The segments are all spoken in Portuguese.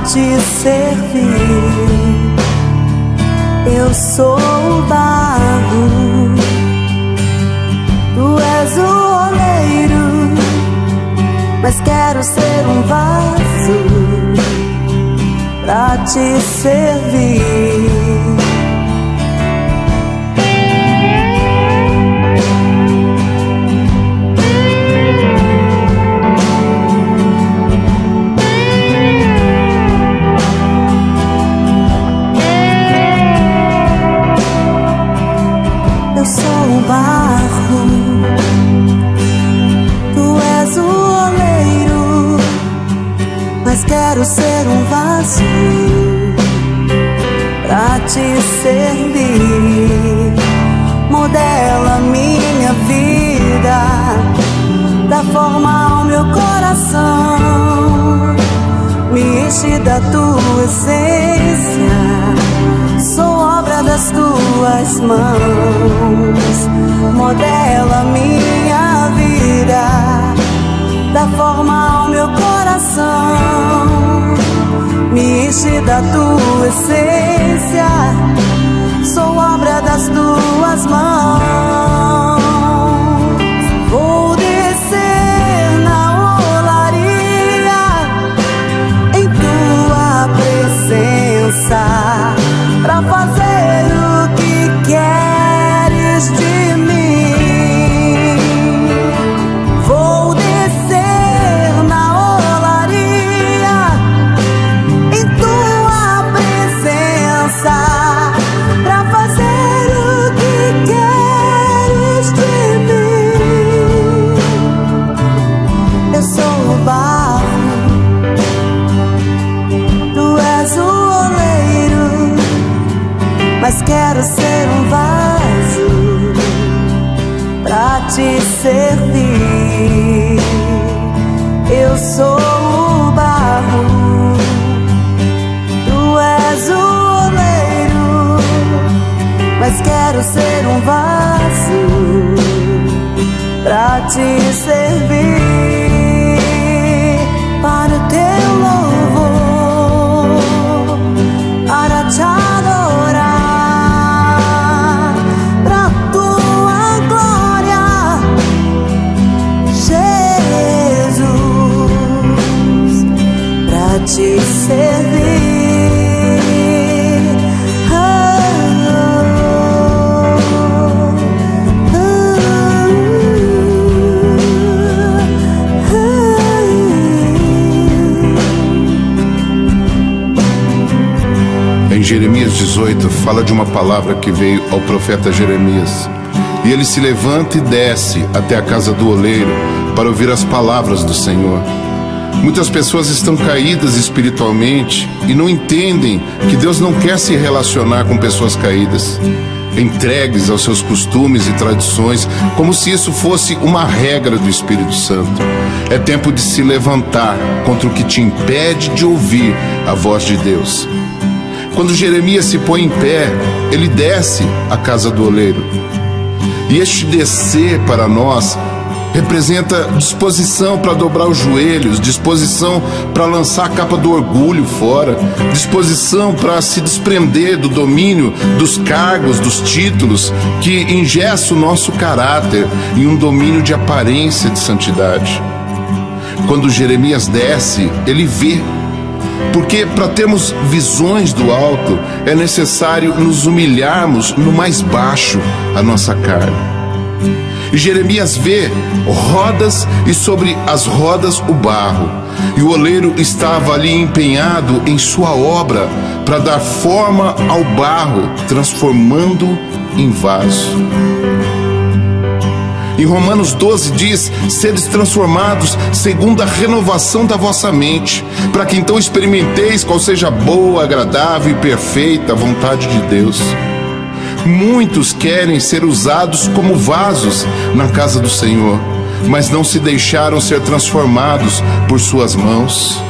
te servir. Eu sou o barro, tu és o oleiro, mas quero ser um vaso pra te servir. Eu sou o barro, tu és o oleiro, mas quero ser um vaso pra te servir. Modela minha vida, dá forma ao meu coração, me enche da tua essência, sou obra das tuas mãos. Modela minha vida, dá forma ao meu coração, me enche da tua essência, sou obra das tuas mãos. Vou descer na olaria em tua presença pra fazer o que queres de mim. Vou descer na olaria em tua presença pra fazer o que queres de mim. Eu sou o barro, tu és o oleiro, mas quero ser um vaso pra te servir. Eu sou o barro, tu és o oleiro, mas quero ser um vaso pra te servir. Para o teu louvor, para te adorar, pra tua glória, Jesus, pra te servir. Em Jeremias 18 fala de uma palavra que veio ao profeta Jeremias. E ele se levanta e desce até a casa do oleiro para ouvir as palavras do Senhor. Muitas pessoas estão caídas espiritualmente e não entendem que Deus não quer se relacionar com pessoas caídas, entregues aos seus costumes e tradições, como se isso fosse uma regra do Espírito Santo. É tempo de se levantar contra o que te impede de ouvir a voz de Deus. Quando Jeremias se põe em pé, ele desce à casa do oleiro. E este descer para nós representa disposição para dobrar os joelhos, disposição para lançar a capa do orgulho fora, disposição para se desprender do domínio dos cargos, dos títulos que engessa o nosso caráter em um domínio de aparência de santidade. Quando Jeremias desce, ele vê. Porque para termos visões do alto é necessário nos humilharmos no mais baixo a nossa carne. E Jeremias vê rodas e sobre as rodas o barro. E o oleiro estava ali empenhado em sua obra para dar forma ao barro, transformando em vaso. Em Romanos 12 diz: sedes transformados segundo a renovação da vossa mente, para que então experimenteis qual seja a boa, agradável e perfeita vontade de Deus. Muitos querem ser usados como vasos na casa do Senhor, mas não se deixaram ser transformados por suas mãos.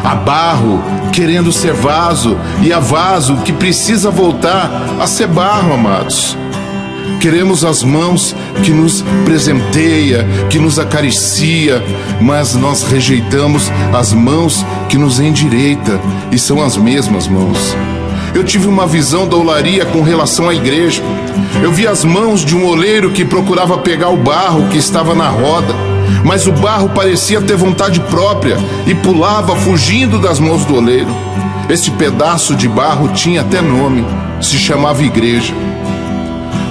Há barro querendo ser vaso, e há vaso que precisa voltar a ser barro, amados. Queremos as mãos que nos presenteia, que nos acaricia, mas nós rejeitamos as mãos que nos endireita, e são as mesmas mãos. Eu tive uma visão da olaria com relação à igreja. Eu vi as mãos de um oleiro que procurava pegar o barro que estava na roda, mas o barro parecia ter vontade própria e pulava fugindo das mãos do oleiro. Este pedaço de barro tinha até nome, se chamava igreja.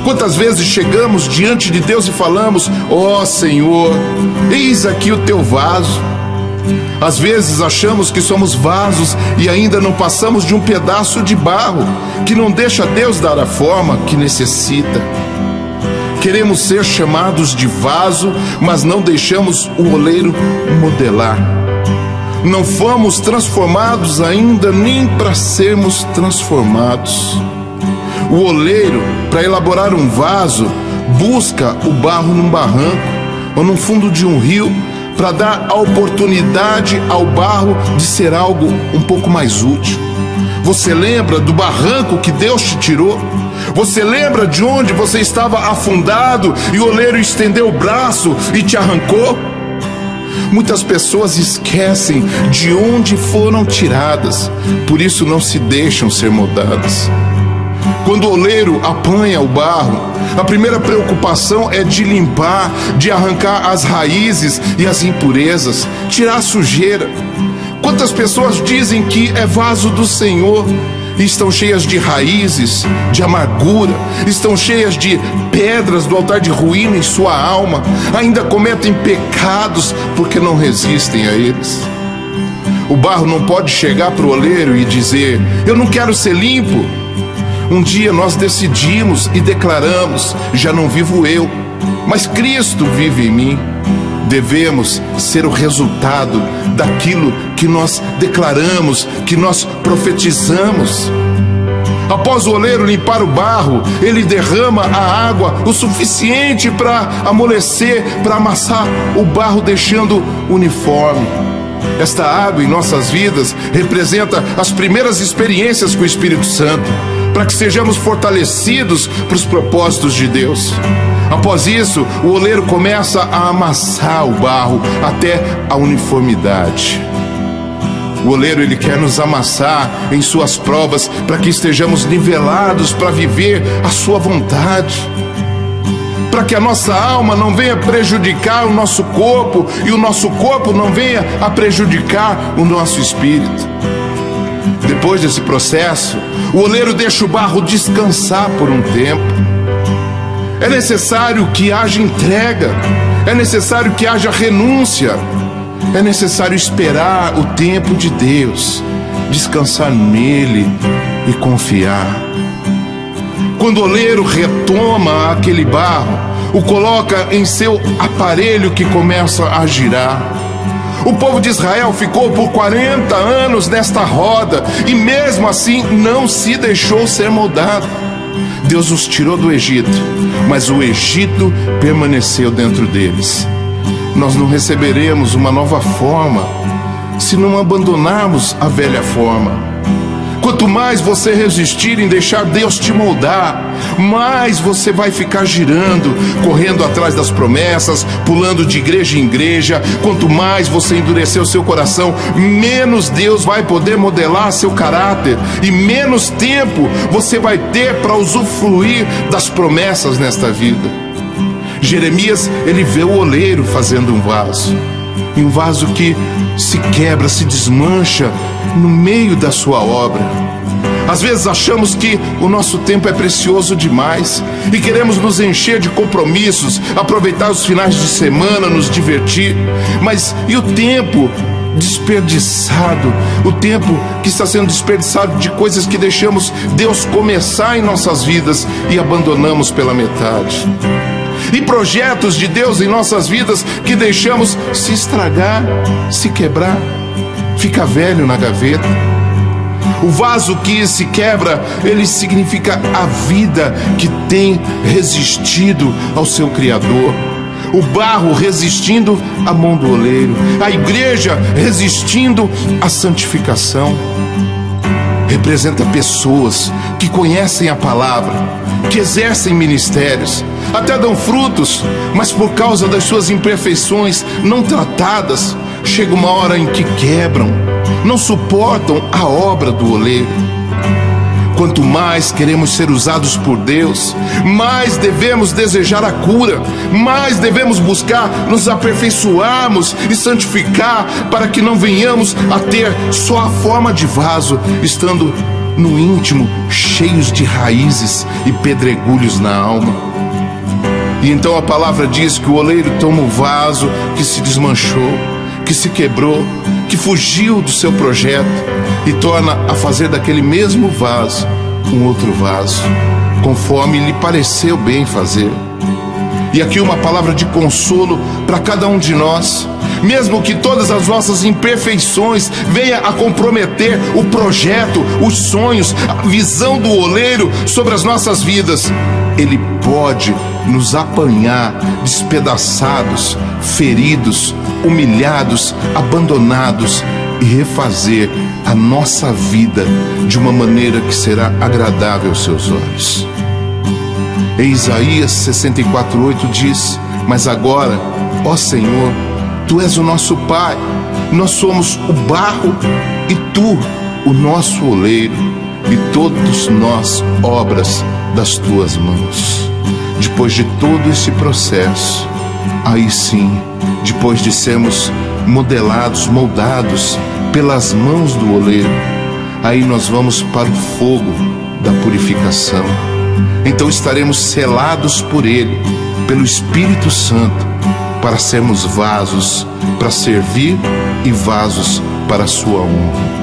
Quantas vezes chegamos diante de Deus e falamos: ó Senhor, eis aqui o teu vaso. Às vezes achamos que somos vasos e ainda não passamos de um pedaço de barro que não deixa Deus dar a forma que necessita. Queremos ser chamados de vaso, mas não deixamos o oleiro modelar. Não fomos transformados ainda nem para sermos transformados. O oleiro, para elaborar um vaso, busca o barro num barranco ou no fundo de um rio, para dar a oportunidade ao barro de ser algo um pouco mais útil. Você lembra do barranco que Deus te tirou? Você lembra de onde você estava afundado e o oleiro estendeu o braço e te arrancou? Muitas pessoas esquecem de onde foram tiradas, por isso não se deixam ser moldadas. Quando o oleiro apanha o barro, a primeira preocupação é de limpar, de arrancar as raízes e as impurezas, tirar a sujeira. Quantas pessoas dizem que é vaso do Senhor e estão cheias de raízes, de amargura, estão cheias de pedras do altar de ruína em sua alma, ainda cometem pecados porque não resistem a eles. O barro não pode chegar para o oleiro e dizer: eu não quero ser limpo. Um dia nós decidimos e declaramos: já não vivo eu, mas Cristo vive em mim. Devemos ser o resultado daquilo que nós declaramos, que nós profetizamos. Após o oleiro limpar o barro, ele derrama a água o suficiente para amolecer, para amassar o barro, deixando uniforme. Esta água em nossas vidas representa as primeiras experiências com o Espírito Santo, para que sejamos fortalecidos para os propósitos de Deus. Após isso, o oleiro começa a amassar o barro até a uniformidade. O oleiro, ele quer nos amassar em suas provas para que estejamos nivelados para viver a sua vontade, para que a nossa alma não venha prejudicar o nosso corpo e o nosso corpo não venha a prejudicar o nosso espírito. Depois desse processo, o oleiro deixa o barro descansar por um tempo. É necessário que haja entrega, é necessário que haja renúncia, é necessário esperar o tempo de Deus, descansar nele e confiar. Quando o oleiro retoma aquele barro, o coloca em seu aparelho que começa a girar. O povo de Israel ficou por 40 anos nesta roda e mesmo assim não se deixou ser moldado. Deus os tirou do Egito, mas o Egito permaneceu dentro deles. Nós não receberemos uma nova forma se não abandonarmos a velha forma. Quanto mais você resistir em deixar Deus te moldar, mais você vai ficar girando, correndo atrás das promessas, pulando de igreja em igreja. Quanto mais você endurecer o seu coração, menos Deus vai poder modelar seu caráter e menos tempo você vai ter para usufruir das promessas nesta vida. Jeremias, ele vê o oleiro fazendo um vaso, e um vaso que se quebra, se desmancha no meio da sua obra. Às vezes achamos que o nosso tempo é precioso demais e queremos nos encher de compromissos, aproveitar os finais de semana, nos divertir. Mas e o tempo desperdiçado? O tempo que está sendo desperdiçado de coisas que deixamos Deus começar em nossas vidas e abandonamos pela metade. E projetos de Deus em nossas vidas que deixamos se estragar, se quebrar, fica velho na gaveta. O vaso que se quebra, ele significa a vida que tem resistido ao seu Criador. O barro resistindo à mão do oleiro, a igreja resistindo à santificação. representa pessoas que conhecem a palavra, que exercem ministérios, até dão frutos, mas por causa das suas imperfeições não tratadas, chega uma hora em que quebram, não suportam a obra do oleiro. Quanto mais queremos ser usados por Deus, mais devemos desejar a cura, mais devemos buscar nos aperfeiçoarmos e santificar, para que não venhamos a ter só a forma de vaso, estando no íntimo cheios de raízes e pedregulhos na alma. E então a palavra diz que o oleiro toma o vaso que se desmanchou, que se quebrou, que fugiu do seu projeto, e torna a fazer daquele mesmo vaso um outro vaso, conforme lhe pareceu bem fazer. E aqui uma palavra de consolo para cada um de nós. Mesmo que todas as nossas imperfeições venham a comprometer o projeto, os sonhos, a visão do oleiro sobre as nossas vidas, Ele pode nos apanhar despedaçados, feridos, humilhados, abandonados, e refazer a nossa vida de uma maneira que será agradável aos seus olhos. Em Isaías 64:8 diz: mas agora, ó Senhor, Tu és o nosso Pai, nós somos o barro e Tu o nosso oleiro, e todos nós obras das Tuas mãos. Depois de todo esse processo, aí sim, depois de sermos modelados, moldados pelas mãos do oleiro, aí nós vamos para o fogo da purificação. Então estaremos selados por Ele, pelo Espírito Santo, para sermos vasos para servir e vasos para a sua honra.